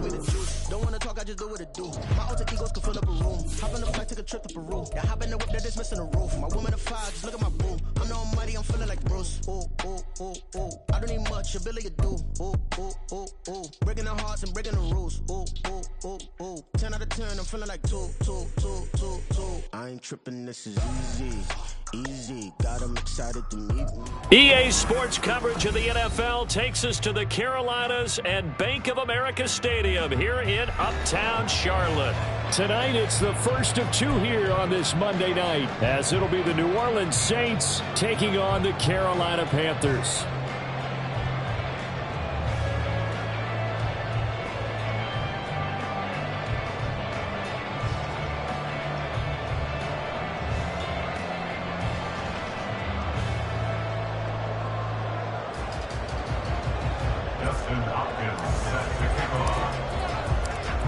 give me the juice. Don't wanna talk, I just do what it do. My alter egos can fill up a room. Hop on the flight, take a trip to Peru. Yeah, hop in the whip that is missing the roof. My woman a fire, just look at my boo. I'm the almighty, I'm feeling like Bruce. Ooh, ooh, ooh, ooh. I don't need much, ability to do. Ooh, ooh, ooh, ooh. Breaking the hearts and breaking the rules. Ooh, ooh, ooh, ooh. 10 out of 10, I'm feeling like 2. I ain't tripping, this is easy. Got 'em excited to meet me. EA Sports coverage of the NFL takes us to the Carolinas and Bank of America Stadium here in Uptown Charlotte. Tonight, it's the first of two here on this Monday night, as it'll be the New Orleans Saints taking on the Carolina Panthers.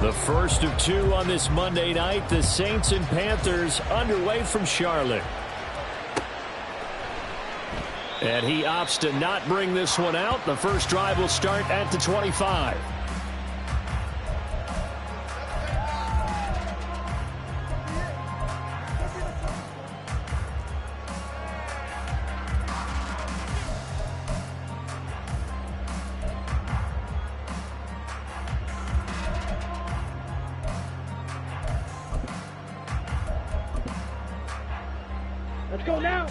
The first of two on this Monday night, the Saints and Panthers underway from Charlotte. And he opts to not bring this one out. The first drive will start at the 25. Let's go now.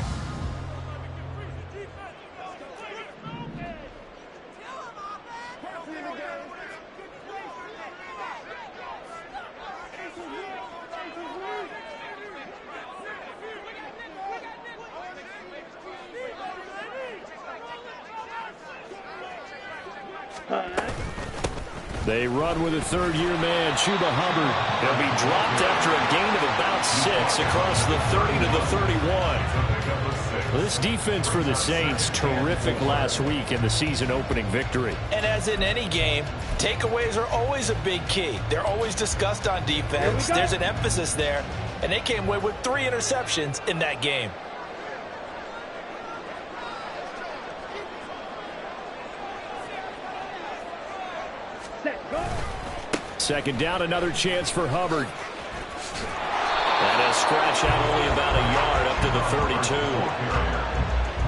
They run with a third-year man, Chuba Hubbard. He'll be dropped after a gain of about 6 across the 30 to the 31. This defense for the Saints, terrific last week in the season-opening victory. And as in any game, takeaways are always a big key. They're always discussed on defense. There's an emphasis there, and they came away with 3 interceptions in that game. Second down, another chance for Hubbard. And a scratch out only about a yard up to the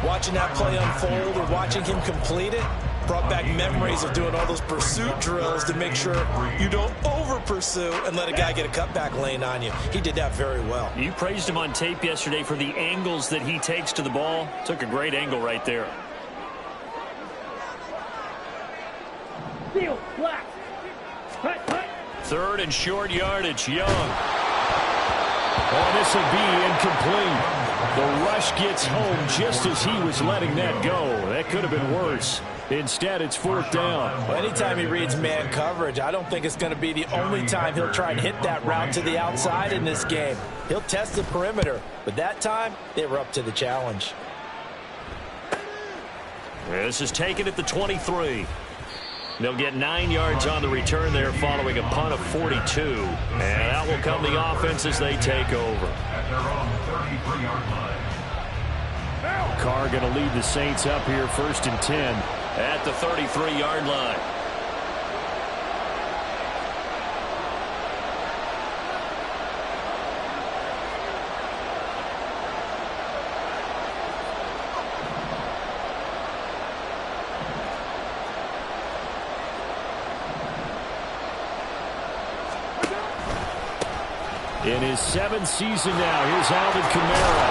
32. Watching that play unfold or watching him complete it brought back memories of doing all those pursuit drills to make sure you don't over-pursue and let a guy get a cutback lane on you. He did that very well. You praised him on tape yesterday for the angles that he takes to the ball. Took a great angle right there. Field, black. Third and short yardage, Young. Oh, this will be incomplete. The rush gets home just as he was letting that go. That could have been worse. Instead, it's fourth down. Well, anytime he reads man coverage, I don't think it's going to be the only time he'll try and hit that route to the outside in this game. He'll test the perimeter, but that time, they were up to the challenge. This is taken at the 23. They'll get 9 yards on the return there following a punt of 42. And out will come the offense as they take over. Carr going to lead the Saints up here first and 10 at the 33-yard line. In his 7th season now, here's Alvin Kamara.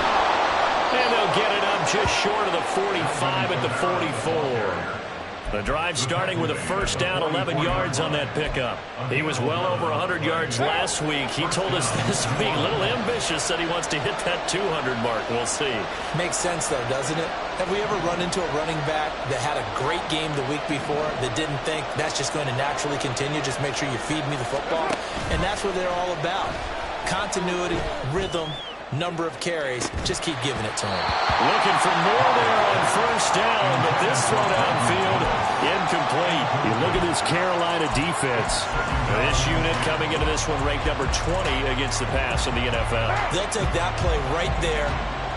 And they'll get it up just short of the 45 at the 44. The drive starting with a first down, 11 yards on that pickup. He was well over 100 yards last week. He told us this week, a little ambitious, that he wants to hit that 200 mark. We'll see. Makes sense, though, doesn't it? Have we ever run into a running back that had a great game the week before that didn't think that's just going to naturally continue? Just make sure you feed me the football. And that's what they're all about. Continuity, rhythm, number of carries. Just keep giving it to him. Looking for more there on first down, but this throw downfield, incomplete. You look at this Carolina defense. This unit coming into this one ranked number 20 against the pass in the NFL. They'll take that play right there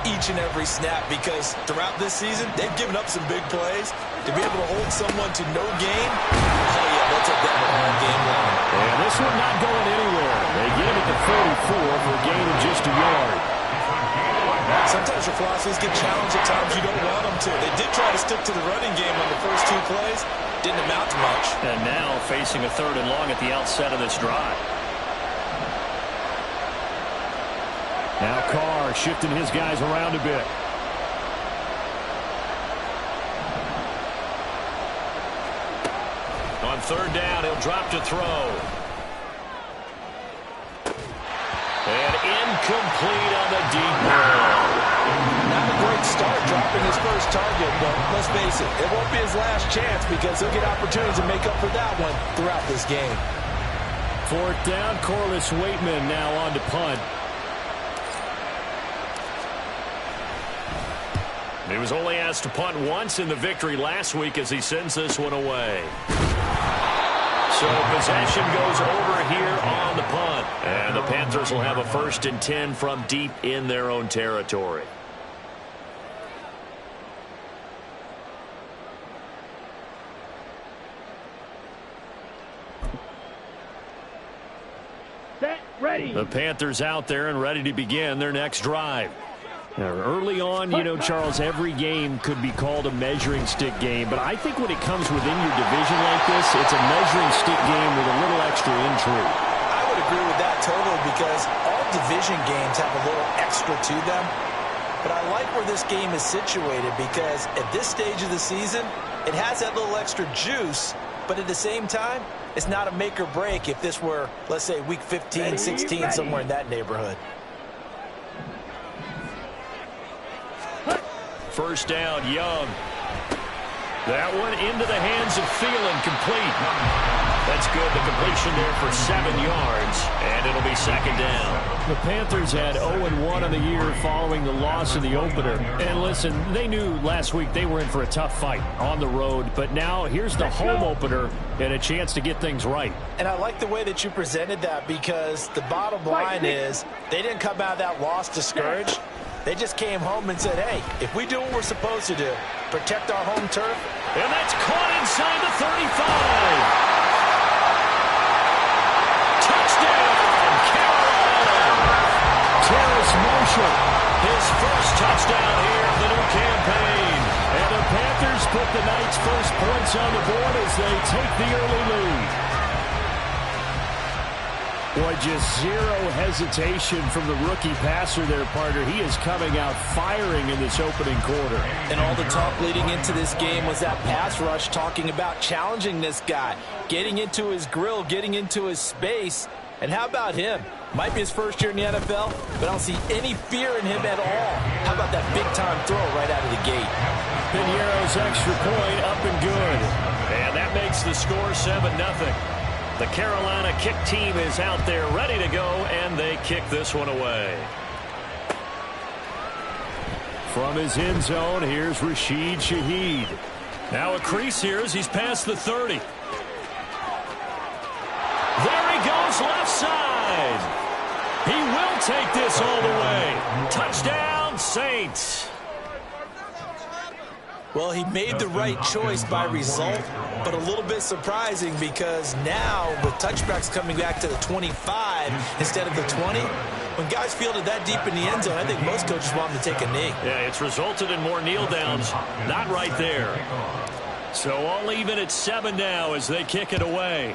each and every snap because throughout this season, they've given up some big plays. To be able to hold someone to no gain, oh yeah, they'll take that one all game long. this one not going anywhere. They get him at the 44 for a gain of just a yard. Sometimes your philosophies get challenged at times you don't want them to. They did try to stick to the running game on the first 2 plays. Didn't amount to much. And now facing a 3rd and long at the outset of this drive. Now Carr shifting his guys around a bit. On 3rd down, he'll drop to throw. And incomplete on the deep ball. Not a great start dropping his first target, but let's face it, it won't be his last chance because he'll get opportunities to make up for that one throughout this game. 4th down, Corliss Waitman now on to punt. He was only asked to punt once in the victory last week as he sends this one away. So possession goes over here on the punt. And the Panthers will have a 1st and 10 from deep in their own territory. Set, ready. The Panthers out there and ready to begin their next drive. Now, early on, you know, Charles, every game could be called a measuring stick game, but I think when it comes within your division like this, it's a measuring stick game with a little extra intrigue. I would agree with that totally because all division games have a little extra to them. But I like where this game is situated because at this stage of the season, it has that little extra juice, but at the same time, it's not a make or break if this were, let's say, week 15, 16, somewhere in that neighborhood. 1st down, Young. That one into the hands of Thielen, complete. That's good. The completion there for 7 yards, and it'll be 2nd down. The Panthers had 0-1 on the year following the loss in the opener. And listen, they knew last week they were in for a tough fight on the road, but now here's the home opener and a chance to get things right. And I like the way that you presented that because the bottom line is they didn't come out of that loss discouraged. They just came home and said, hey, if we do what we're supposed to do, protect our home turf. And that's caught inside the 35. Touchdown, Carolina. Terrace Marshall, his first touchdown here of the new campaign. And the Panthers put the Knights' first points on the board as they take the early lead. Boy, just zero hesitation from the rookie passer there, partner. He is coming out firing in this opening quarter. And all the talk leading into this game was that pass rush, talking about challenging this guy, getting into his grill, getting into his space. And how about him? Might be his first year in the NFL, but I don't see any fear in him at all. How about that big-time throw right out of the gate? Piñeiro's extra point up and good. And that makes the score 7-0. The Carolina kick team is out there ready to go, and they kick this one away. From his end zone, here's Rashid Shaheed. Now a crease here as he's past the 30. There he goes left side. He will take this all the way. Touchdown, Saints. Well, he made the right choice by result, but a little bit surprising because now with touchbacks coming back to the 25 instead of the 20, when guys fielded that deep in the end zone, I think most coaches want them to take a knee. Yeah, it's resulted in more kneel downs. Not right there. So all even at 7 now as they kick it away.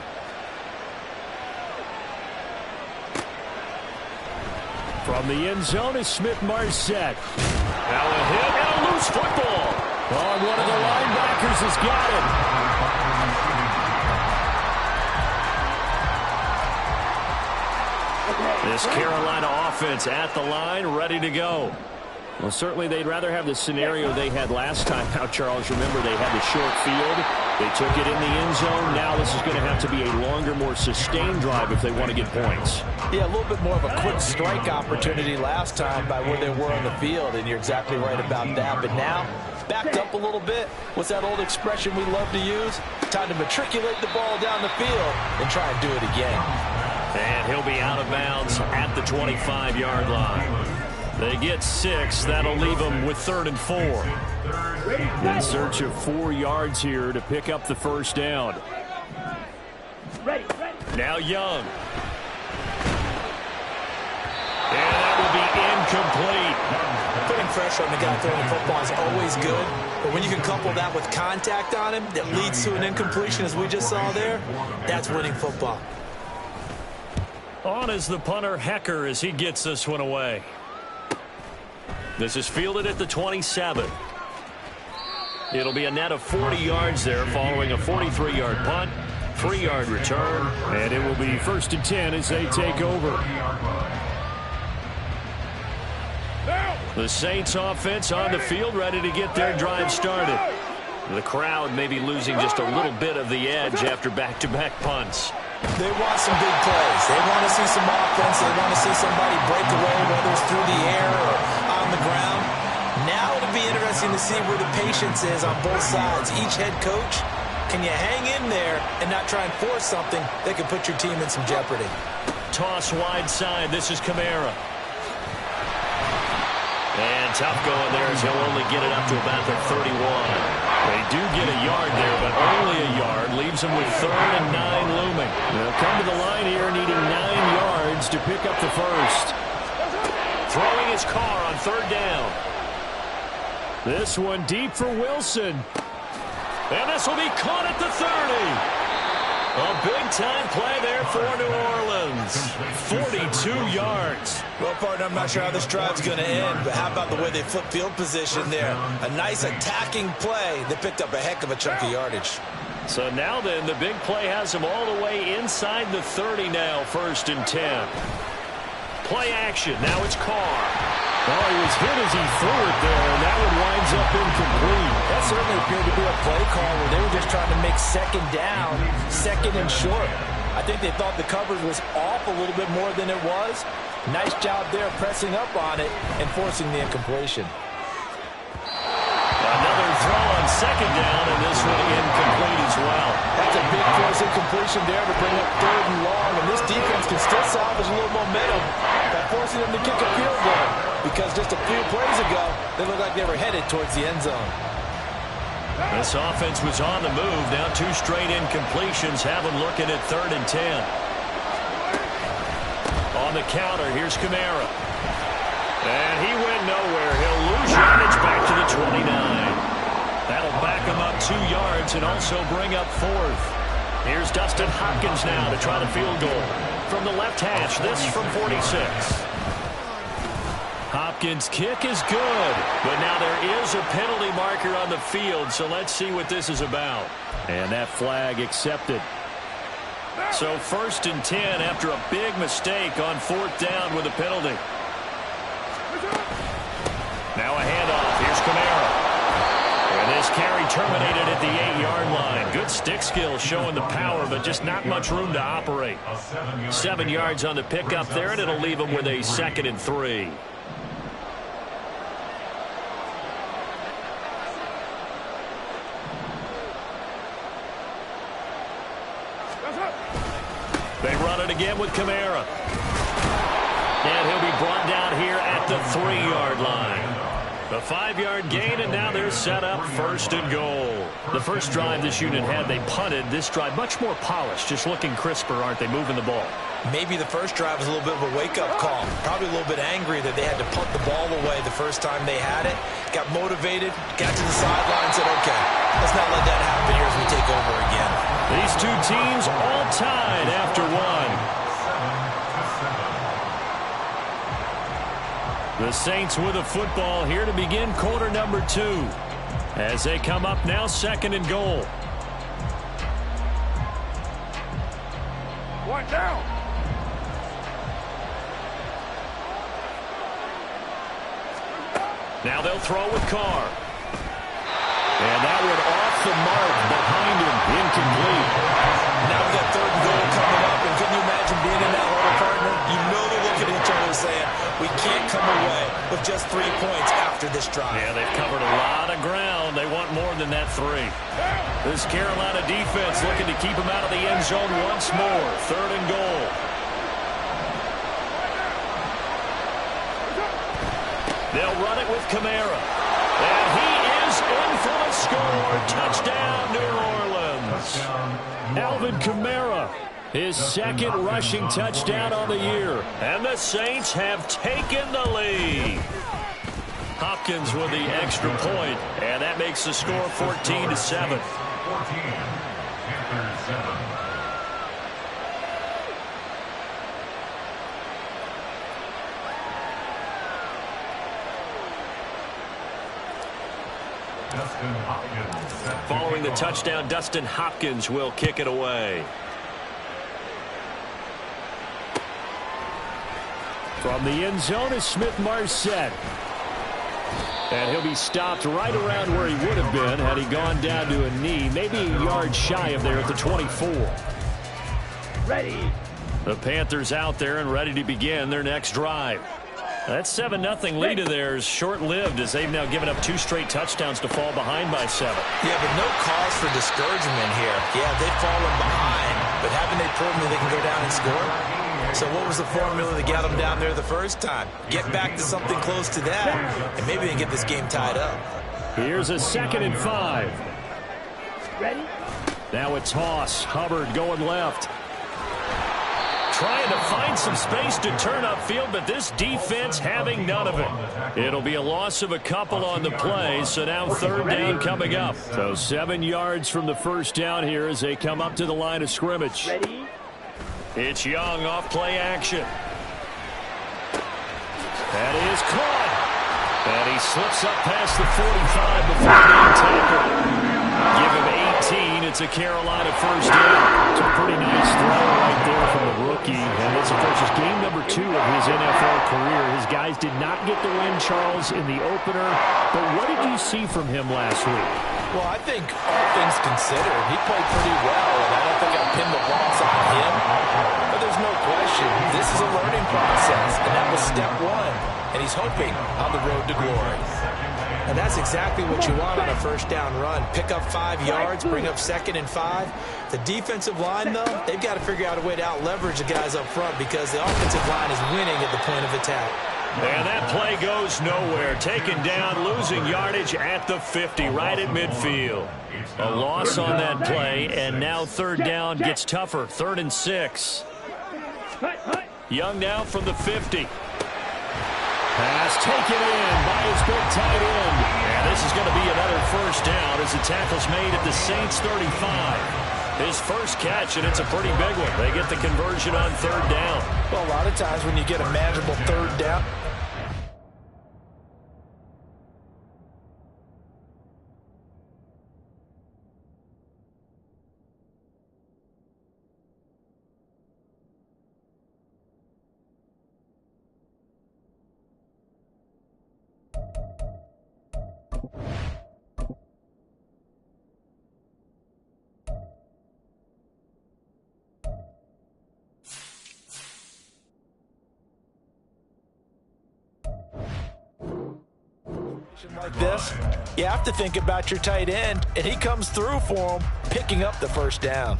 From the end zone is Smith-Marset. Now a hit and a loose football. Oh, one of the linebackers has got him. This Carolina offense at the line, ready to go. Well, certainly they'd rather have the scenario they had last time out, Charles. Remember, they had the short field. They took it in the end zone. Now this is going to have to be a longer, more sustained drive if they want to get points. Yeah, a little bit more of a quick strike opportunity last time by where they were on the field, and you're exactly right about that. But now, backed up a little bit. What's that old expression we love to use? Time to matriculate the ball down the field and try and do it again. And he'll be out of bounds at the 25-yard line. They get 6. That'll leave them with 3rd and 4. In search of 4 yards here to pick up the first down. Ready. Now Young. And that will be incomplete. Putting pressure on the guy throwing the football is always good, but when you can couple that with contact on him that leads to an incompletion, as we just saw there, that's winning football. On is the punter, Hecker, as he gets this one away. This is fielded at the 27. It'll be a net of 40 yards there following a 43-yard punt, 3-yard return, and it will be 1st and 10 as they take over. The Saints offense on the field, ready to get their drive started. The crowd may be losing just a little bit of the edge after back-to-back punts. They want some big plays. They want to see some offense. They want to see somebody break away, whether it's through the air or on the ground. Now it'll be interesting to see where the patience is on both sides. Each head coach, can you hang in there and not try and force something that could put your team in some jeopardy? Toss wide side. This is Kamara. And tough going there as he'll only get it up to about the 31. They do get a yard there, but only a yard. Leaves them with 3rd and 9 looming. They'll come to the line here needing 9 yards to pick up the first. Throwing his car on 3rd down. This one deep for Wilson. And this will be caught at the 30. A big-time play there for New Orleans. 42 yards. Well, partner, I'm not sure how this drive's going to end, but how about the way they flip field position there? A nice attacking play that picked up a heck of a chunk of yardage. So now then, the big play has him all the way inside the 30 now, 1st and 10. Play action. Now it's Carr. Oh, he was hit as he threw it there, and that one winds up incomplete. That certainly appeared to be a play call where they were just trying to make 2nd down, 2nd and short. I think they thought the coverage was off a little bit more than it was. Nice job there pressing up on it and forcing the incompletion. Another throw on 2nd down, and this one incomplete as well. That's a big force incompletion there to bring up 3rd and long, and this defense can still salvage a little momentum by forcing them to kick a field goal, because just a few plays ago, they looked like they were headed towards the end zone. This offense was on the move. Now 2 straight incompletions have them looking at 3rd and 10. On the counter, here's Kamara. And he went nowhere. He'll lose yardage back to the 29. That'll back him up 2 yards and also bring up 4th. Here's Dustin Hopkins now to try the field goal. From the left hash, this from 46. Hopkins' kick is good, but now there is a penalty marker on the field, so let's see what this is about. And that flag accepted. So 1st and 10 after a big mistake on 4th down with a penalty. Now a handoff. Here's Kamara. And this carry terminated at the 8-yard line. Good stick skill showing the power, but just not much room to operate. 7 yards on the pickup there, and it'll leave him with a 2nd and 3. They run it again with Kamara. And he'll be brought down here at the 3-yard line. A 5-yard gain, and now they're set up 1st and goal. The first drive this unit had, they punted. This drive, much more polished, just looking crisper, aren't they, moving the ball? Maybe the first drive was a little bit of a wake-up call. Probably a little bit angry that they had to punt the ball away the first time they had it. Got motivated, got to the sideline, said, okay, let's not let that happen here as we take over again. These 2 teams all tied after 1. The Saints with a football here to begin quarter number 2. As they come up now, 2nd and goal. One down. Now they'll throw with Carr. And that one off the mark behind him, incomplete. Now we've got 3rd and goal coming up, and can you imagine being in that huddle, partner? You know they're looking at each other saying, we can't come away with just 3 points after this drive. Yeah, they've covered a lot of ground. They want more than that 3. This Carolina defense looking to keep them out of the end zone once more. 3rd and goal. They'll run it with Kamara. And he is in for the score. Touchdown, New Orleans. Alvin Kamara, his second rushing touchdown on the year. And the Saints have taken the lead. Hopkins with the extra point, and that makes the score 14-7. Following the touchdown, Dustin Hopkins will kick it away. From the end zone is Smith-Marset. And he'll be stopped right around where he would have been had he gone down to a knee, maybe a yard shy of there at the 24. Ready. The Panthers out there and ready to begin their next drive. That 7-0 lead of theirs short-lived as they've now given up 2 straight touchdowns to fall behind by 7. Yeah, but no cause for discouragement here. Yeah, they've fallen behind, but haven't they proven that they can go down and score? So what was the formula that got them down there the first time? Get back to something close to that, and maybe they can get this game tied up. Here's a 2nd and 5. Ready. Now a toss. Hubbard going left. Trying to find some space to turn upfield, but this defense having none of it. It'll be a loss of a couple on the play, so now 3rd down coming up. So 7 yards from the first down here as they come up to the line of scrimmage. Ready. It's Young off play action. That is caught. And he slips up past the 45 before being tackled. Give him 18. It's a Carolina first down. It's a pretty nice throw right there from the rookie. And it's, of course, just game number 2 of his NFL career. His guys did not get the win, Charles, in the opener. But what did you see from him last week? Well, I think all things considered, he played pretty well, and I don't think I pinned the loss on him. But there's no question, this is a learning process, and that was step 1. And he's hoping on the road to glory. And that's exactly what you want on a first down run. Pick up 5 yards, bring up 2nd and 5. The defensive line, though, they've got to figure out a way to out-leverage the guys up front because the offensive line is winning at the point of attack. And that play goes nowhere. Taken down, losing yardage at the 50, right at midfield. A loss on that play, and now 3rd down gets tougher. 3rd and 6. Young now from the 50. Pass taken in by his big tight end. And this is going to be another first down as the tackle's made at the Saints 35. His first catch, and it's a pretty big one. They get the conversion on 3rd down. Well, a lot of times when you get a manageable 3rd down, like this, you have to think about your tight end, and he comes through for him, picking up the first down.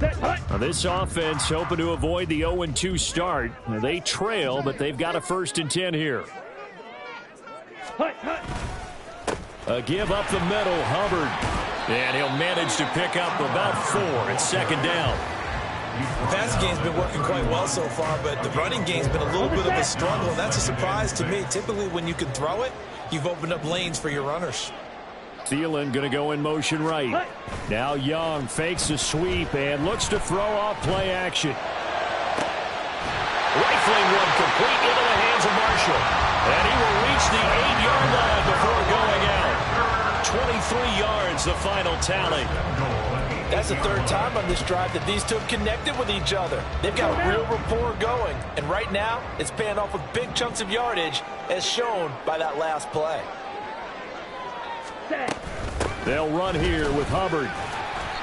Now this offense hoping to avoid the 0-2 start. Now they trail, but they've got a 1st and 10 here. A give up the middle, Hubbard. And he'll manage to pick up about 4 at 2nd down. The passing game's been working quite well so far, but the running game's been a little bit of a struggle, and that's a surprise to me. Typically, when you can throw it, you've opened up lanes for your runners. Thielen going to go in motion right. Now Young fakes a sweep and looks to throw off play action. Rifling one complete into the hands of Marshall. And he will reach the 8-yard line before going out. 23 yards, the final tally. That's the 3rd time on this drive that these two have connected with each other. They've got a real rapport going, and right now it's paying off with big chunks of yardage as shown by that last play. They'll run here with Hubbard.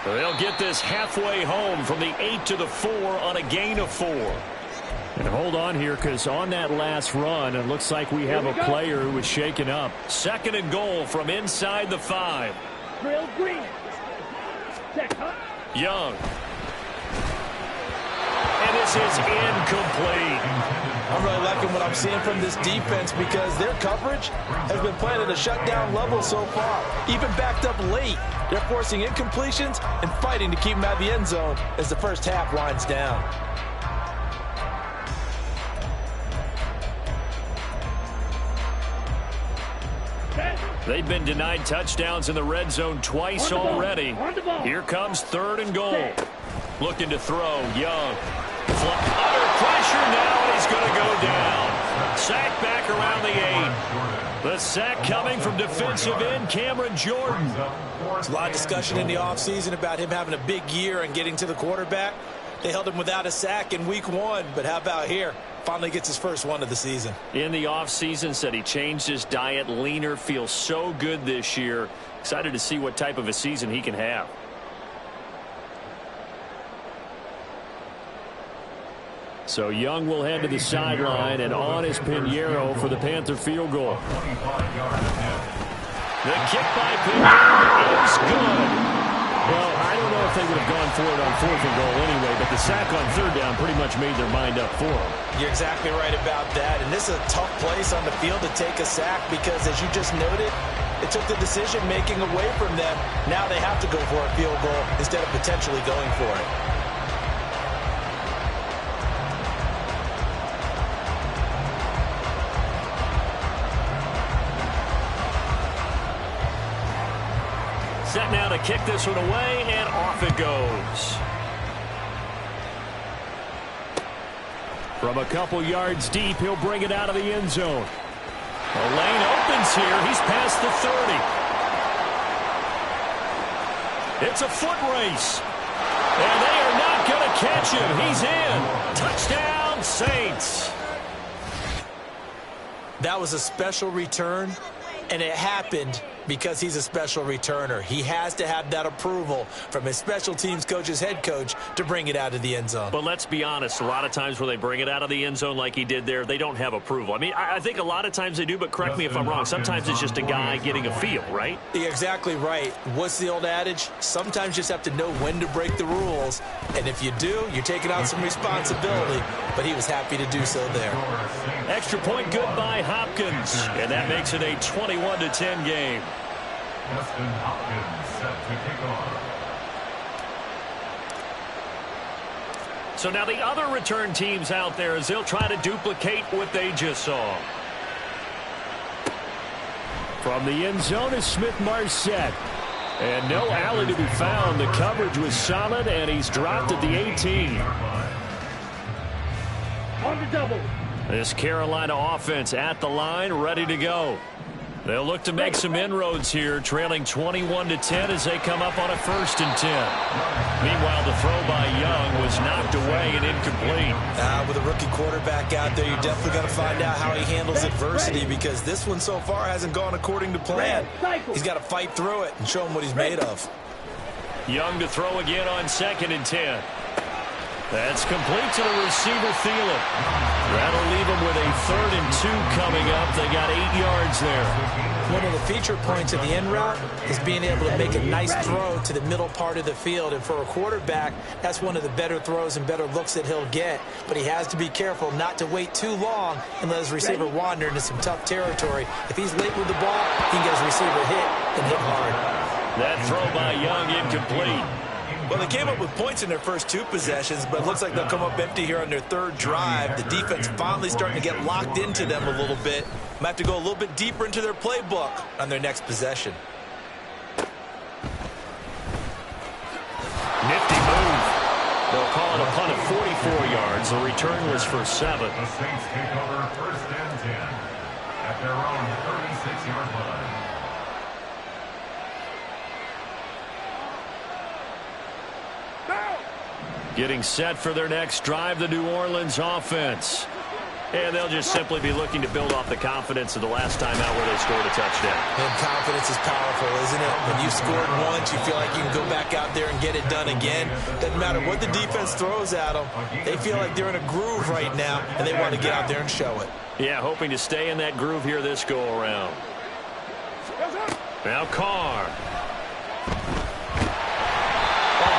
They'll get this halfway home from the 8 to the 4 on a gain of 4. And hold on here, because on that last run, it looks like we have a player who was shaken up. 2nd and goal from inside the 5. Drill green. Young. And this is incomplete. I'm really liking what I'm seeing from this defense because their coverage has been playing at a shutdown level so far, even backed up late. They're forcing incompletions and fighting to keep them out of the end zone as the first half winds down. They've been denied touchdowns in the red zone twice already. Here comes 3rd and goal. Looking to throw, Young. Under pressure now, and he's going to go down. Sack back around the 8. The sack coming from defensive end Cameron Jordan. There's a lot of discussion in the offseason about him having a big year and getting to the quarterback. They held him without a sack in week 1, but how about here? Finally gets his first one of the season. In the offseason, said he changed his diet, leaner, feels so good this year. Excited to see what type of a season he can have. So Young will head to the sideline, and on is Pinheiro for the Panther field goal. The kick by Pinheiro is good. Well, I don't know if they would have gone for it on 4th and goal anyway, but the sack on 3rd down pretty much made their mind up for them. You're exactly right about that, and this is a tough place on the field to take a sack because, as you just noted, it took the decision-making away from them. Now they have to go for a field goal instead of potentially going for it. Set now to kick this one away, and off it goes. From a couple yards deep, he'll bring it out of the end zone. The lane opens here. He's past the 30. It's a foot race. And they are not going to catch him. He's in. Touchdown, Saints. That was a special return, and it happened because he's a special returner. He has to have that approval from his special teams coach's head coach to bring it out of the end zone. But let's be honest, a lot of times where they bring it out of the end zone like he did there, they don't have approval. I mean, I think a lot of times they do, but correct me if I'm wrong. Sometimes it's just a guy getting a feel, right? You're exactly right. What's the old adage? Sometimes you just have to know when to break the rules. And if you do, you're taking on some responsibility. But he was happy to do so there. Extra point good by Hopkins. And that makes it a 21-10 game. Justin Hopkins set to kick off. So now the other return teams out there as they'll try to duplicate what they just saw. From the end zone is Smith-Marset. And no alley to be found. The coverage was solid, and he's dropped at the 18. On the double. This Carolina offense at the line, ready to go. They'll look to make some inroads here, trailing 21-10 as they come up on a 1st and 10. Meanwhile, the throw by Young was knocked away and incomplete. With a rookie quarterback out there, you're definitely going to find out how he handles adversity because this one so far hasn't gone according to plan. He's got to fight through it and show him what he's made of. Young to throw again on 2nd and 10. That's complete to the receiver, Thielen. That'll leave him with a 3rd and 2 coming up. They got 8 yards there. One of the feature points of the end route is being able to make a nice throw to the middle part of the field. And for a quarterback, that's one of the better throws and better looks that he'll get. But he has to be careful not to wait too long and let his receiver wander into some tough territory. If he's late with the ball, he can get his receiver hit and hit hard. That throw by Young incomplete. Well, they came up with points in their first 2 possessions, but it looks like they'll come up empty here on their 3rd drive. The defense finally starting to get locked into them a little bit. Might have to go a little bit deeper into their playbook on their next possession. Nifty move. They'll call it a punt of 44 yards. The return was for 7. The Saints take over 1st and 10 at their own 36-yard line. Getting set for their next drive, the New Orleans offense. And they'll just simply be looking to build off the confidence of the last time out where they scored a touchdown. And confidence is powerful, isn't it? When you scored once, you feel like you can go back out there and get it done again. Doesn't matter what the defense throws at them. They feel like they're in a groove right now, and they want to get out there and show it. Yeah, hoping to stay in that groove here this go-around. Now Carr.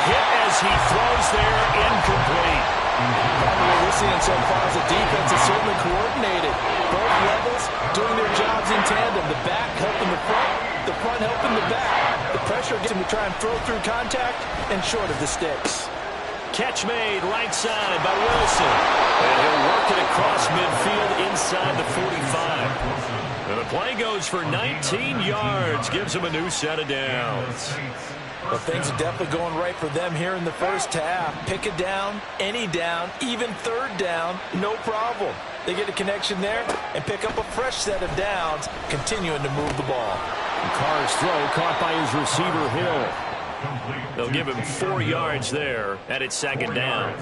Hit as he throws there, incomplete. What we're seeing so far is the defense is certainly coordinated. Both levels doing their jobs in tandem. The back helping the front helping the back. The pressure gets him to try and throw through contact and short of the sticks. Catch made right side by Wilson. And he'll work it across midfield inside the 45. And the play goes for 19 yards. Gives him a new set of downs. Well, things are definitely going right for them here in the first half. Pick a down, any down, even third down, no problem. They get a connection there and pick up a fresh set of downs, continuing to move the ball. And Carr's throw caught by his receiver, Hill. They'll give him 4 yards there, and it's second down.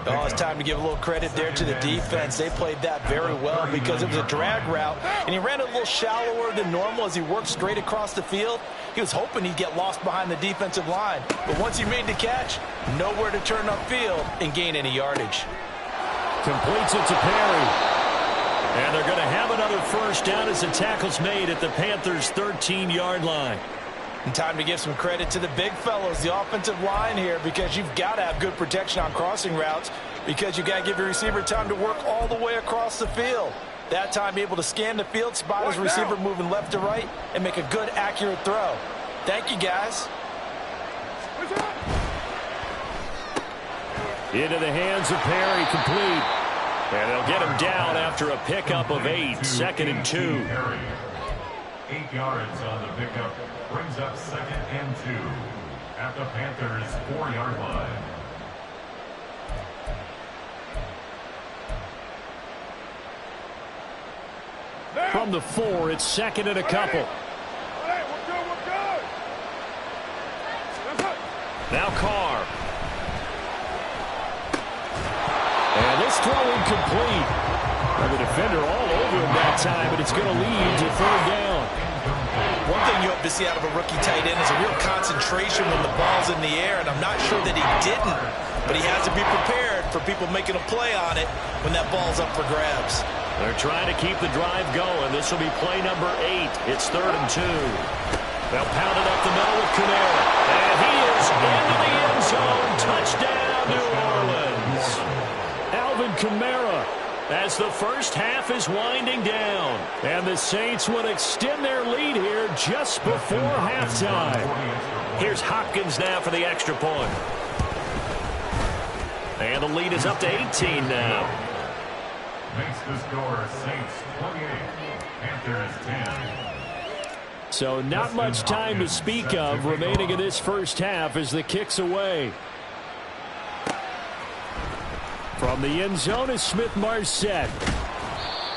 Oh, it's time to give a little credit there to the defense. They played that very well because it was a drag route, and he ran a little shallower than normal as he worked straight across the field. He was hoping he'd get lost behind the defensive line, but once he made the catch, nowhere to turn upfield and gain any yardage. Completes it to Perry. And they're going to have another first down as the tackle's made at the Panthers' 13-yard line. And time to give some credit to the big fellows, the offensive line here, because you've got to have good protection on crossing routes because you've got to give your receiver time to work all the way across the field. That time, be able to scan the field, spot his receiver moving left to right, and make a good, accurate throw. Thank you, guys. Into the hands of Perry, complete. And they'll get him down after a pickup of 8, 2nd and 2. 8 yards on the pickup brings up 2nd and 2 at the Panthers' 4-yard line. From the 4, it's 2nd and a couple. Now Carr. And this throw incomplete. And the defender all over him that time, but it's going to lead to third down. One thing you hope to see out of a rookie tight end is a real concentration when the ball's in the air, and I'm not sure that he didn't, but he has to be prepared for people making a play on it when that ball's up for grabs. They're trying to keep the drive going. This will be play number 8. It's 3rd and 2. They'll pound it up the middle with Kamara. And he is into the end zone. Touchdown, New Orleans. Alvin Kamara, as the first half is winding down. And the Saints would extend their lead here just before halftime. Here's Hopkins now for the extra point. And the lead is up to 18 now. Makes the score Saints 28, Panthers 10. So not much time to speak of remaining in this first half as the kick's away. From the end zone is Smith-Marset.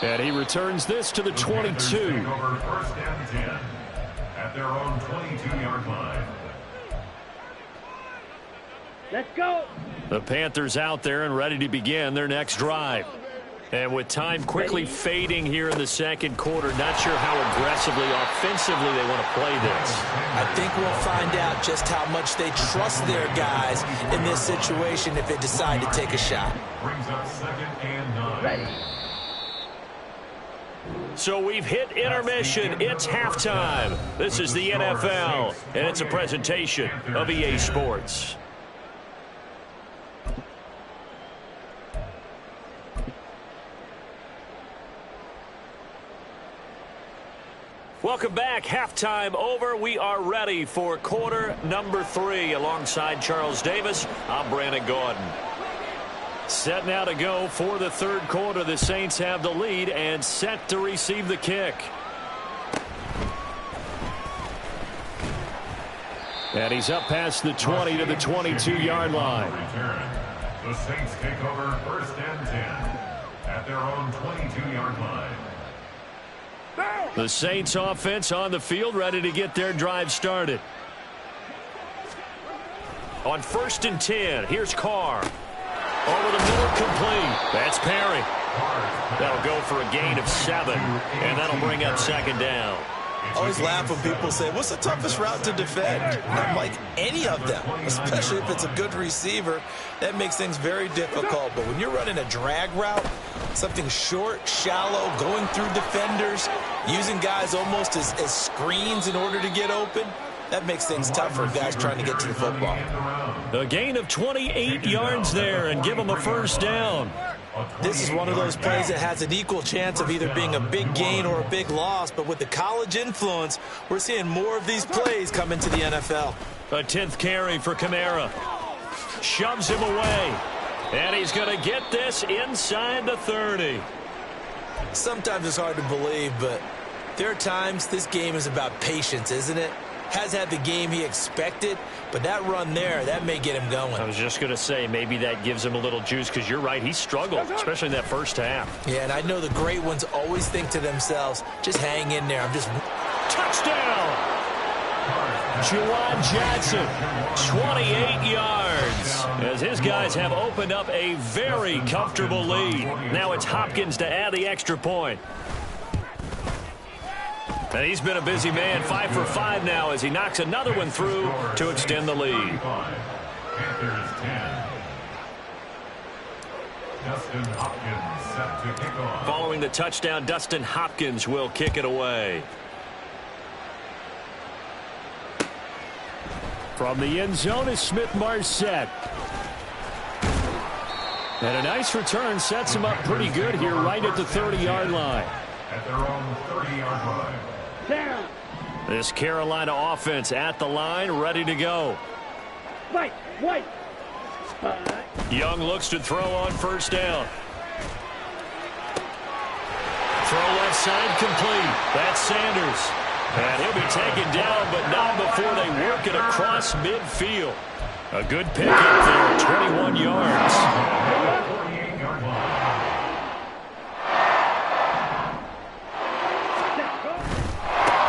And he returns this to the 22. Take over 1st and 10 at their own 22-yard line. Let's go. The Panthers out there and ready to begin their next drive. And with time quickly fading here in the second quarter, not sure how aggressively, offensively they want to play this. I think we'll find out just how much they trust their guys in this situation if they decide to take a shot. Brings up 2nd and 9. Ready. So we've hit intermission. It's halftime. This is the NFL, and it's a presentation of EA Sports. Welcome back. Halftime over. We are ready for quarter number 3. Alongside Charles Davis, I'm Brandon Gordon. Set now to go for the third quarter. The Saints have the lead and set to receive the kick. And he's up past the 20 to the 22-yard line. The Saints take over 1st and 10 at their own 22-yard line. The Saints offense on the field, ready to get their drive started. On 1st and 10, here's Carr. Over the middle, complete. That's Perry. That'll go for a gain of 7, and that'll bring up 2nd down. I always laugh when people say, what's the toughest route to defend? I'm like, any of them, especially if it's a good receiver. That makes things very difficult. But when you're running a drag route, something short, shallow, going through defenders, using guys almost as screens in order to get open, That makes things tough for guys trying to get to the football. A gain of 28 yards there and give them a first down. This is one of those plays that has an equal chance of either being a big gain or a big loss, but with the college influence, we're seeing more of these plays come into the NFL. A 10th carry for Kamara. Shoves him away. And he's going to get this inside the 30. Sometimes it's hard to believe, but there are times this game is about patience, isn't it? Has had the game he expected, but that run there, that may get him going. I was just going to say, maybe that gives him a little juice, because you're right, he struggled, especially in that first half. Yeah, and I know the great ones always think to themselves, just hang in there. Touchdown! Juwan Johnson, 28 yards, as his guys have opened up a very comfortable lead. Now it's Hopkins to add the extra point. And he's been a busy man, 5 for 5 now as he knocks another one through to extend the lead. Panthers 10. Dustin Hopkins set to kick off. Following the touchdown, Dustin Hopkins will kick it away. From the end zone is Smith-Marset. And a nice return sets him up pretty good here right at the 30-yard line. At their own 30-yard line. Down. This Carolina offense at the line, ready to go. White. Young looks to throw on first down. Throw left side complete. That's Sanders. And he'll be taken down, but not before they work it across midfield. A good pick up there, 21 yards. 48-yard line.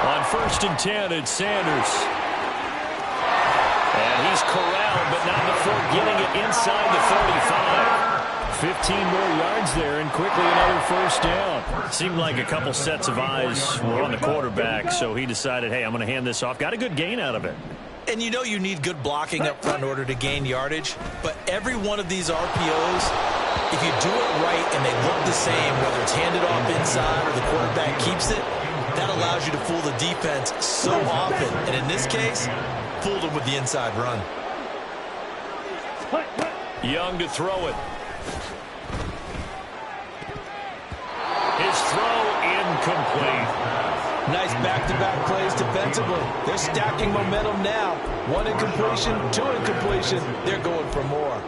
On 1st and 10, it's Sanders. And he's corralled, but not before getting it inside the 35. 15 more yards there, and quickly another first down. Seemed like a couple sets of eyes were on the quarterback, so he decided, hey, I'm going to hand this off. Got a good gain out of it. And you know you need good blocking up front in order to gain yardage, but every one of these RPOs, if you do it right and they look the same, whether it's handed off inside or the quarterback keeps it, that allows you to fool the defense so often. And in this case, fooled them with the inside run. Young to throw it. His throw incomplete. Nice back-to-back plays defensively. They're stacking momentum now. 1 incompletion, 2 incompletion. They're going for more.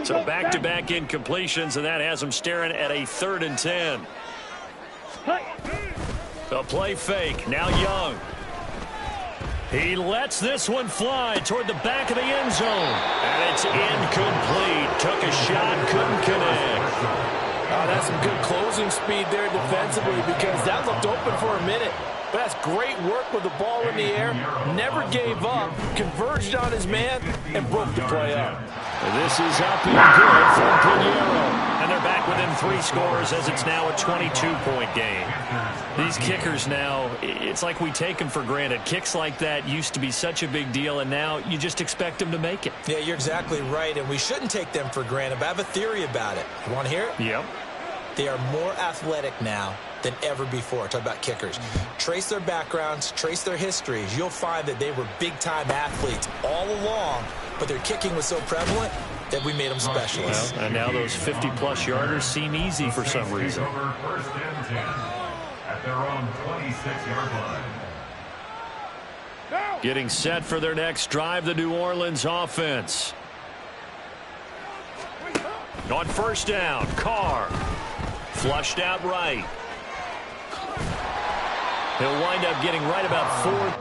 So back-to-back incompletions, and that has them staring at a 3rd and 10. The play fake. Now Young. He lets this one fly toward the back of the end zone. And it's incomplete. Took a shot, couldn't connect. Oh, that's some good closing speed there defensively, because that looked open for a minute. But that's great work with the ball in the air. Never gave up, converged on his man, and broke the play up. This is up and good from Pinheiro. And they're back within 3 scores as it's now a 22-point game. These kickers now, it's like we take them for granted. Kicks like that used to be such a big deal, and now you just expect them to make it. Yeah, you're exactly right, and we shouldn't take them for granted, but I have a theory about it. You want to hear it? Yep. They are more athletic now than ever before. Talk about kickers. Trace their backgrounds, trace their histories. You'll find that they were big-time athletes all along, but their kicking was so prevalent that we made them specialists. Well, and now those 50-plus yarders seem easy for some reason. Over 1st and 10 at their own 26-yard line. Getting set for their next drive, the New Orleans offense. On first down, Carr. Flushed out right. He'll wind up getting right about 4.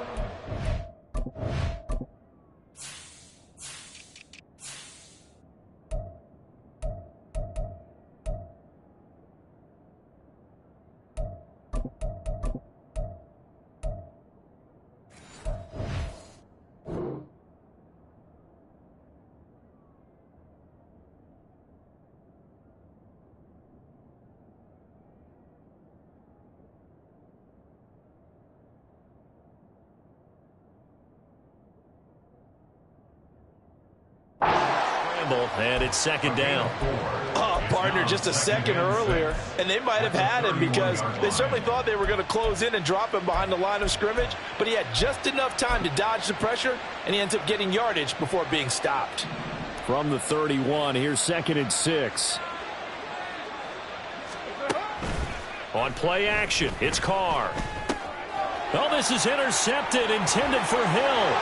scramble, and it's second down. Oh, partner, just a second earlier, and they might have had him because they certainly thought they were going to close in and drop him behind the line of scrimmage, but he had just enough time to dodge the pressure, and he ends up getting yardage before being stopped. From the 31, here's 2nd and 6. On play action, it's Carr. Oh, this is intercepted, intended for Hill.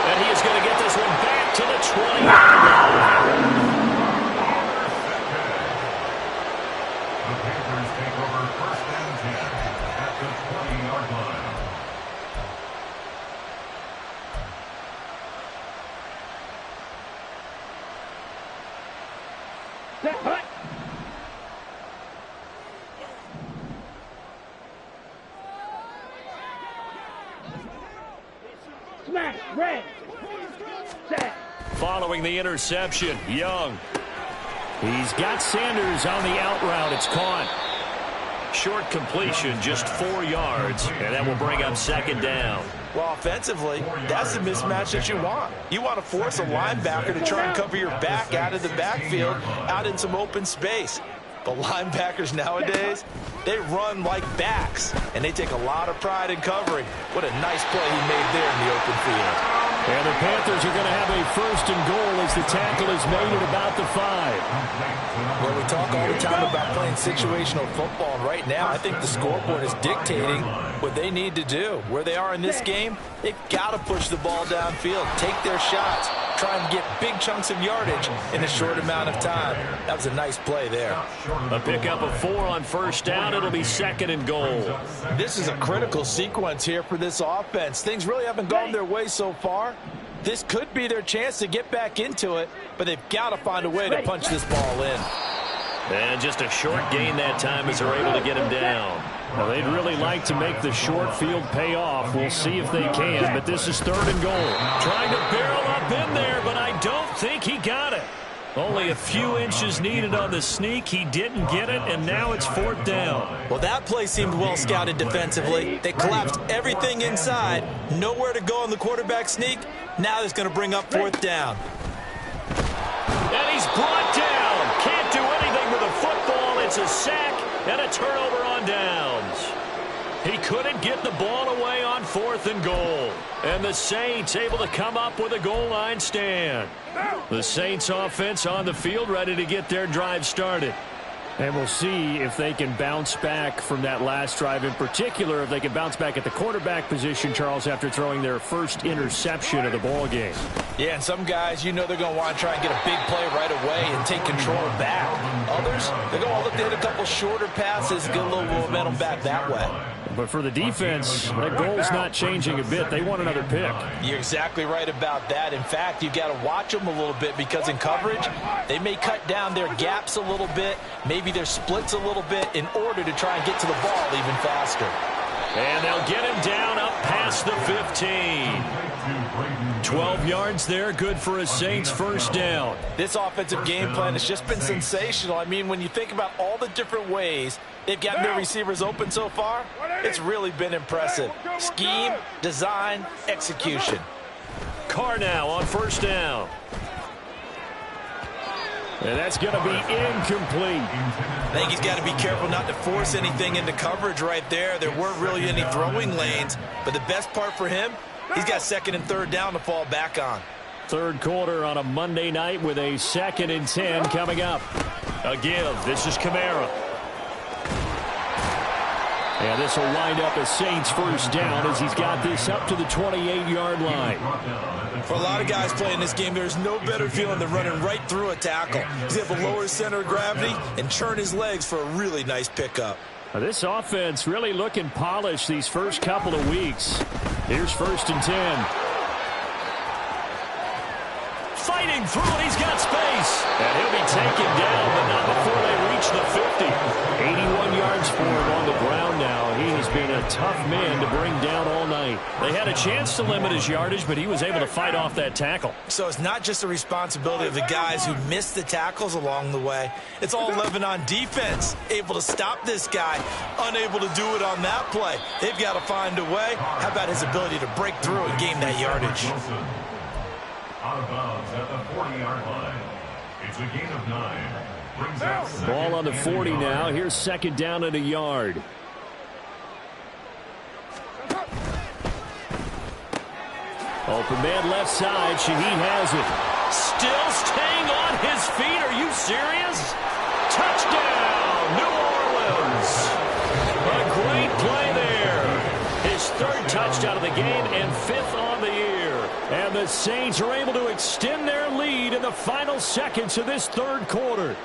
And he is going to get this one back to the 20-yard line. The Panthers take over 1st and 10 at the 20-yard line. Set, hut. Smash, red. Set. Following the interception, Young. He's got Sanders on the out route. It's caught. Short completion, just 4 yards, and that will bring up 2nd down. Well, offensively, that's the mismatch that you want. You want to force a linebacker to try and cover your back out of the backfield, out in some open space. But linebackers nowadays, they run like backs, and they take a lot of pride in covering. What a nice play he made there in the open field. And the Panthers are going to have a 1st and goal as the tackle is made at about the 5. Well, we talk all the time about playing situational football, and right now I think the scoreboard is dictating what they need to do. Where they are in this game, they've got to push the ball downfield, take their shots, try and get big chunks of yardage in a short amount of time. That was a nice play there. A pickup of 4 on 1st down. It'll be 2nd and goal. This is a critical sequence here for this offense. Things really haven't gone their way so far. This could be their chance to get back into it, but they've got to find a way to punch this ball in. And just a short gain that time as they're able to get him down. Well, they'd really like to make the short field pay off. We'll see if they can, but this is 3rd and goal. Trying to barrel up in there, but I don't think he got it. Only a few inches needed on the sneak. He didn't get it, and now it's 4th down. Well, that play seemed well scouted defensively. They collapsed everything inside. Nowhere to go on the quarterback sneak. Now it's going to bring up 4th down. And he's brought down. Can't do anything with a football. It's a sack and a turnover on downs. He couldn't get the ball away on 4th and goal. And the Saints able to come up with a goal line stand. The Saints offense on the field ready to get their drive started. And we'll see if they can bounce back from that last drive, in particular if they can bounce back at the quarterback position, Charles, after throwing their first interception of the ball game. Yeah, and some guys, you know they're going to want to try and get a big play right away and take control back. Others, they're going to look to hit a couple shorter passes, get a little momentum back that way. But for the defense, that goal's not changing a bit. They want another pick. You're exactly right about that. In fact, you've got to watch them a little bit because in coverage, they may cut down their gaps a little bit, maybe their splits a little bit in order to try and get to the ball even faster. And they'll get him down up past the 15. 12 yards there, good for a Saints 1st down. This offensive game plan has just been sensational. I mean, when you think about all the different ways they've gotten their receivers open so far, it's really been impressive. Scheme, design, execution. Carr now on 1st down. And that's going to be incomplete. I think he's got to be careful not to force anything into coverage right there. There weren't really any throwing lanes, but the best part for him, he's got 2nd and 3rd down to fall back on. 3rd quarter on a Monday night with a 2nd and 10 coming up. A give. This is Kamara. And this will wind up a Saints 1st down as he's got this up to the 28-yard line. For a lot of guys playing this game, there's no better feeling than running right through a tackle. He's able to lower his center of gravity and turn his legs for a really nice pickup. Now this offense really looking polished these first couple of weeks. Here's 1st and 10. Fighting through it, he's got space. And he'll be taken down, but not before they reach the 50. 81 yards for him on the ground now. He has been a tough man to bring down all night. They had a chance to limit his yardage, but he was able to fight off that tackle. So it's not just the responsibility of the guys who missed the tackles along the way. It's all 11 on defense, able to stop this guy, unable to do it on that play. They've got to find a way. How about his ability to break through and gain that yardage? Out of bounds at the 40-yard line. It's a gain of 9. Brings up second Ball on the 40 and now. yard. Here's second down at a yard. Open man left side. Shaheed has it. Still staying on his feet. Are you serious? Touchdown, New Orleans. A great play there. His third touchdown of the game and fifth on the year. And the Saints are able to extend their lead in the final seconds of this third quarter.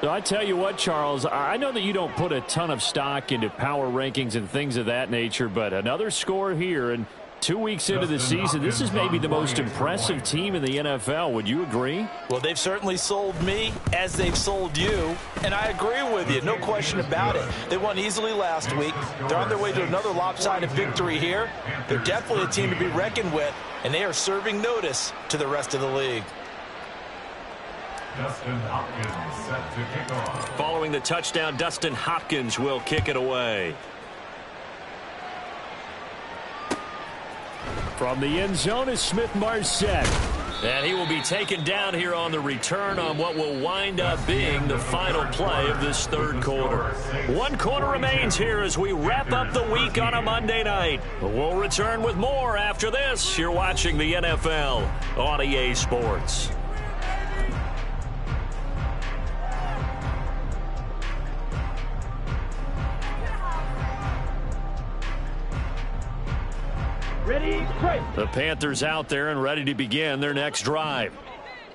So I tell you what, Charles, I know that you don't put a ton of stock into power rankings and things of that nature, but another score here, and 2 weeks into the season, this is maybe the most impressive team in the NFL. Would you agree? Well, they've certainly sold me as they've sold you, and I agree with you. No question about it. They won easily last week. They're on their way to another lopsided victory here. They're definitely a team to be reckoned with, and they are serving notice to the rest of the league. Dustin Hopkins set to kick off. Following the touchdown, Dustin Hopkins will kick it away. From the end zone is Smith-Marset. And he will be taken down here on the return on what will wind up being the final play of this third quarter. 1 quarter remains here as we wrap up the week on a Monday night. We'll return with more after this. You're watching the NFL on EA Sports. Ready, pray. The Panthers out there and ready to begin their next drive.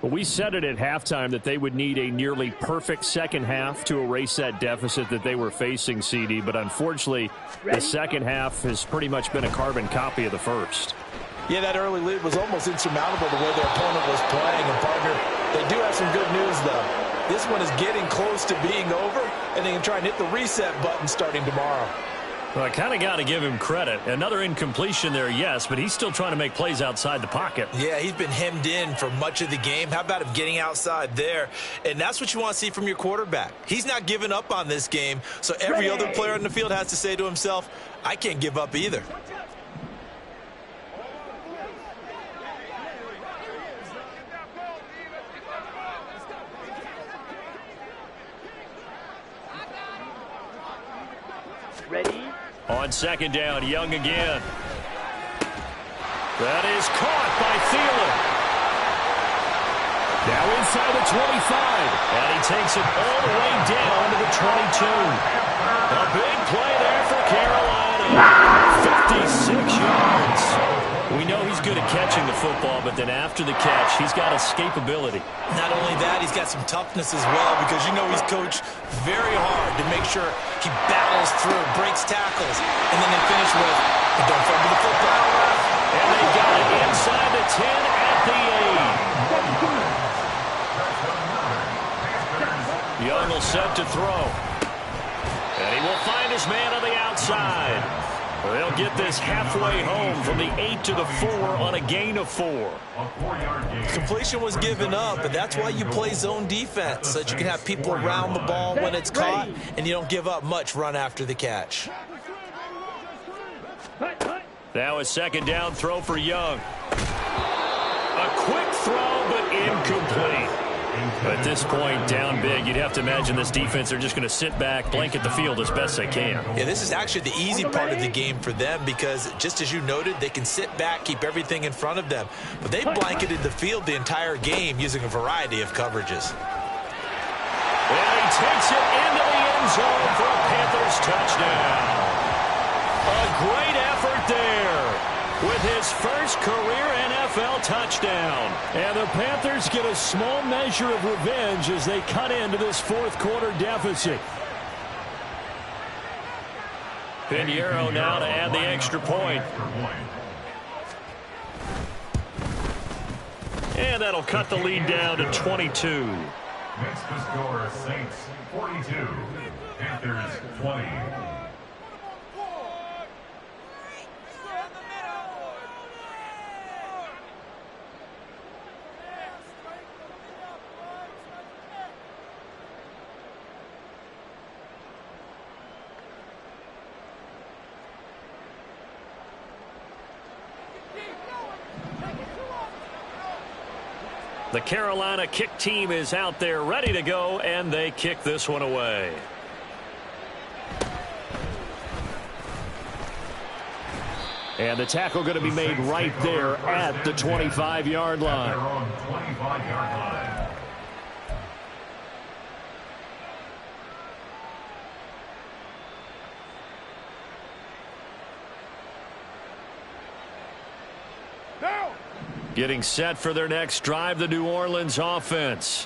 We said it at halftime that they would need a nearly perfect second half to erase that deficit that they were facing, CD, but unfortunately, the second half has pretty much been a carbon copy of the first. Yeah, that early lead was almost insurmountable the way their opponent was playing. And, partner, they do have some good news, though. This one is getting close to being over, and they can try and hit the reset button starting tomorrow. Well, I kind of got to give him credit. Another incompletion there, yes, but he's still trying to make plays outside the pocket. Yeah, he's been hemmed in for much of the game. How about him getting outside there? And that's what you want to see from your quarterback. He's not giving up on this game, so every other player on the field has to say to himself, I can't give up either. Ready. On second down, Young again. That is caught by Thielen. Now inside the 25. And he takes it all the way down to the 22. A big play there for Carolina. 56 yards. We know he's good at catching the football, but then after the catch, he's got escapability. Not only that, he's got some toughness as well, because you know he's coached very hard to make sure he battles through, breaks tackles, and then they finish with, don't fumble the football. And they got it inside the 10 at the 8. Young will set to throw. And he will find his man on the outside. They'll get this halfway home from the 8 to the 4 on a gain of 4. Completion was given up, and that's why you play zone defense, so that you can have people around the ball when it's caught, and you don't give up much run after the catch. Now a second down throw for Young. A quick throw, but incomplete. At this point, down big, you'd have to imagine this defense are just going to sit back, blanket the field as best they can. Yeah, this is actually the easy part of the game for them because, just as you noted, they can sit back, keep everything in front of them. But they blanketed the field the entire game using a variety of coverages. And he takes it into the end zone for a Panthers touchdown. A great effort there with his first career NFL touchdown. And the Panthers get a small measure of revenge as they cut into this fourth quarter deficit. Pinheiro now to add the extra point. And that'll cut the lead down to 22. Makes the score Saints 42, Panthers 20. The Carolina kick team is out there ready to go, and they kick this one away. And the tackle going to be made right there at the 25-yard line. Getting set for their next drive, the New Orleans offense.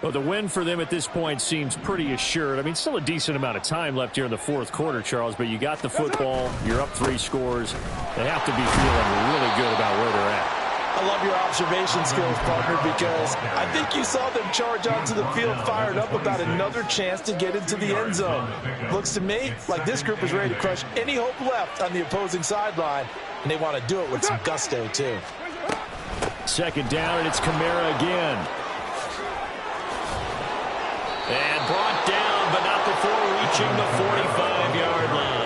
Well, the win for them at this point seems pretty assured. I mean, still a decent amount of time left here in the fourth quarter, Charles, but you got the football, you're up 3 scores. They have to be feeling really good about where they're at. I love your observation skills, partner, because I think you saw them charge onto the field fired up about another chance to get into the end zone. Looks to me like this group is ready to crush any hope left on the opposing sideline, and they want to do it with some gusto, too. Second down, and it's Kamara again. And brought down, but not before reaching the 45-yard line.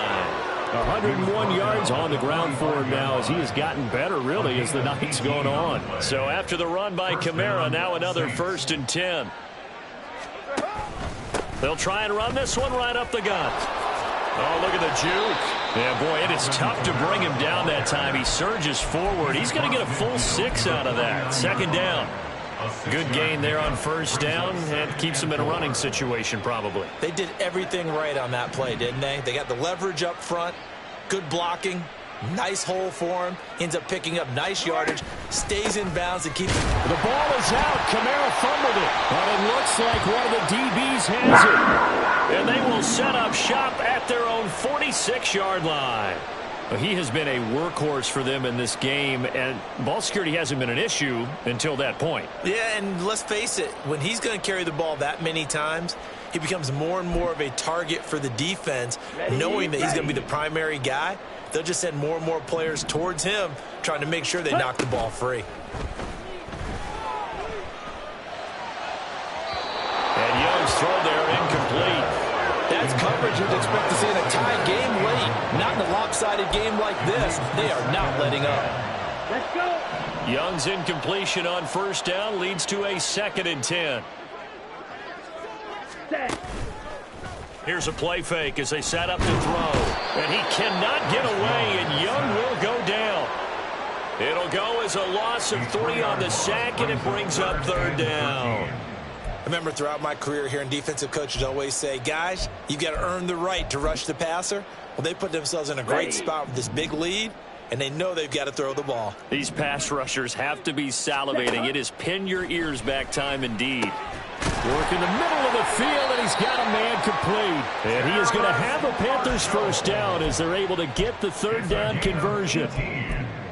101 yards on the ground for him now as he has gotten better, really, as the night's going on. So after the run by Kamara, now another 1st and 10. They'll try and run this one right up the gut. Oh, look at the juke. Yeah, boy, it is tough to bring him down that time. He surges forward. He's going to get a full 6 out of that. Second down. Good gain there on 1st down, and keeps him in a running situation probably. They did everything right on that play, didn't they? They got the leverage up front, good blocking, nice hole for him, ends up picking up nice yardage, stays in bounds and keeps it. The ball is out. Kamara fumbled it, but it looks like one of the DBs has it. And they will set up shop at their own 46-yard line. He has been a workhorse for them in this game, and ball security hasn't been an issue until that point. Yeah, and let's face it, when he's going to carry the ball that many times, he becomes more and more of a target for the defense, knowing that he's going to be the primary guy. They'll just send more and more players towards him, trying to make sure they knock the ball free. And Young's throw there incomplete. That's coverage you'd expect to see in a tie game late. Not in a lopsided game like this. They are not letting up. Let's go. Young's incompletion on 1st down leads to a 2nd and 10. Set. Here's a play fake as they set up to throw. And he cannot get away, and Young will go down. It'll go as a loss of 3 on the sack, and it brings up 3rd down. I remember throughout my career hearing defensive coaches always say, guys, you've got to earn the right to rush the passer. Well, they put themselves in a great spot with this big lead, and they know they've got to throw the ball. These pass rushers have to be salivating. It is pin your ears back time indeed. Work in the middle of the field, and he's got a man complete. And he is going to have a Panthers 1st down as they're able to get the 3rd down conversion.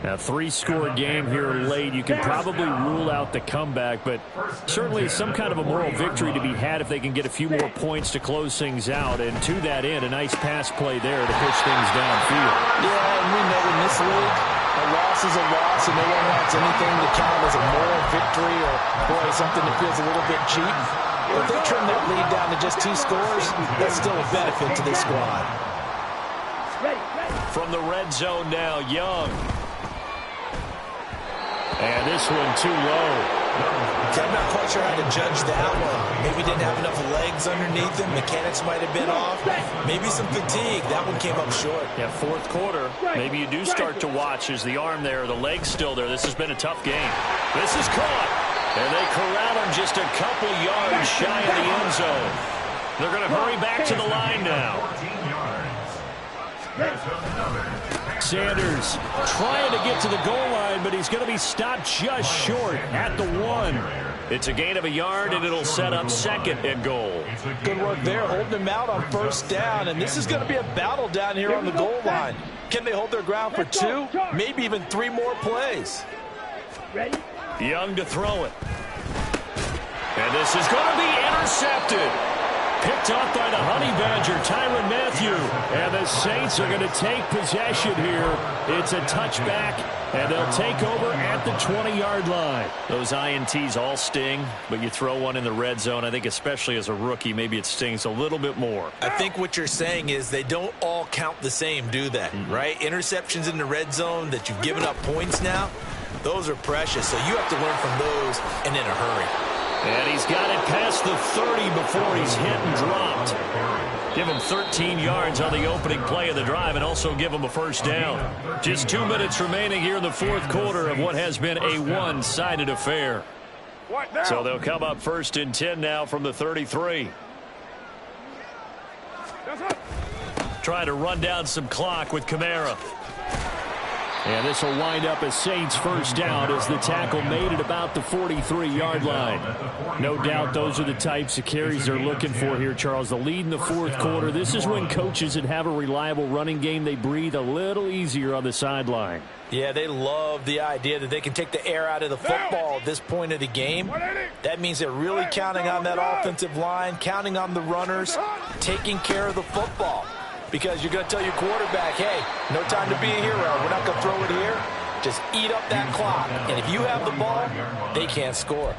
Now, 3-score game here late. You can probably rule out the comeback, but certainly some kind of a moral victory to be had if they can get a few more points to close things out. And to that end, a nice pass play there to push things downfield. Yeah, and we know in this league, a loss is a loss, and no one wants anything to count as a moral victory or, boy, something that feels a little bit cheap. If they trim that lead down to just 2 scores, that's still a benefit to this squad. From the red zone now, Young. And this one too low. I'm not quite sure how to judge that one. Maybe didn't have enough legs underneath him. Mechanics might have been off. Maybe some fatigue. That one came up short. Yeah, 4th quarter. Maybe you do start to watch as the arm there, the leg's still there. This has been a tough game. This is caught. And they corral him just a couple yards shy of the end zone. They're going to hurry back to the line now. Sanders trying to get to the goal line, but he's going to be stopped just short at the 1. It's a gain of a yard, and it'll set up 2nd and goal. Good work there, holding him out on 1st down, and this is going to be a battle down here on the goal line. Can they hold their ground for 2, maybe even 3 more plays? Ready? Young to throw it. And this is going to be intercepted. Picked off by the Honey Badger, Tyrann Mathieu. And the Saints are going to take possession here. It's a touchback, and they'll take over at the 20-yard line. Those INTs all sting, but you throw one in the red zone, I think especially as a rookie, maybe it stings a little bit more. I think what you're saying is they don't all count the same, do they? Right? Interceptions in the red zone that you've given up points now, Those are precious, so you have to learn from those and in a hurry. And he's got it past the 30 before he's hit and dropped. Give him 13 yards on the opening play of the drive and also give him a first down. Just 2 minutes remaining here in the fourth quarter of what has been a one-sided affair. So they'll come up first and 10 now from the 33. Trying to run down some clock with Kamara. And this will wind up a Saints first down as the tackle made at about the 43-yard line. No doubt those are the types of carries they're looking for here, Charles. The lead in the fourth quarter. This is when coaches that have a reliable running game, they breathe a little easier on the sideline. Yeah, they love the idea that they can take the air out of the football at this point of the game. That means they're really counting on that offensive line, counting on the runners, taking care of the football. Because you're going to tell your quarterback, hey, no time to be a hero. We're not going to throw it here. Just eat up that clock. And if you have the ball, they can't score.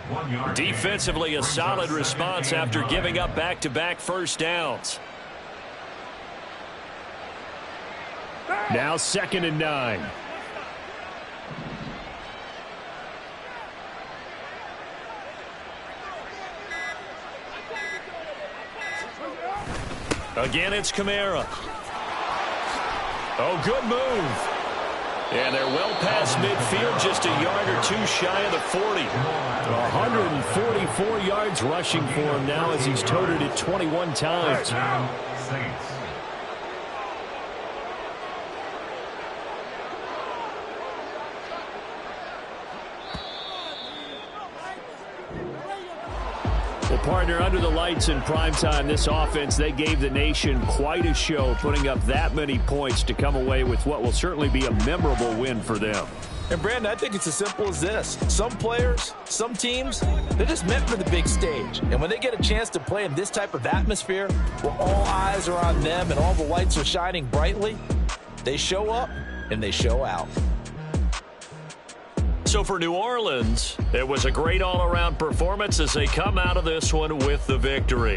Defensively, a solid response after giving up back-to-back first downs. Now 2nd and 9. Again, it's Kamara. Oh, good move. And they're well past midfield, just a yard or two shy of the 40. 144 yards rushing for him now as he's toted it 21 times. Saints. Well, partner, under the lights in primetime, this offense, they gave the nation quite a show, putting up that many points to come away with what will certainly be a memorable win for them. And, Brandon, I think it's as simple as this. Some players, some teams, they're just meant for the big stage. And when they get a chance to play in this type of atmosphere, where all eyes are on them and all the lights are shining brightly, they show up and they show out. So for New Orleans, it was a great all-around performance as they come out of this one with the victory.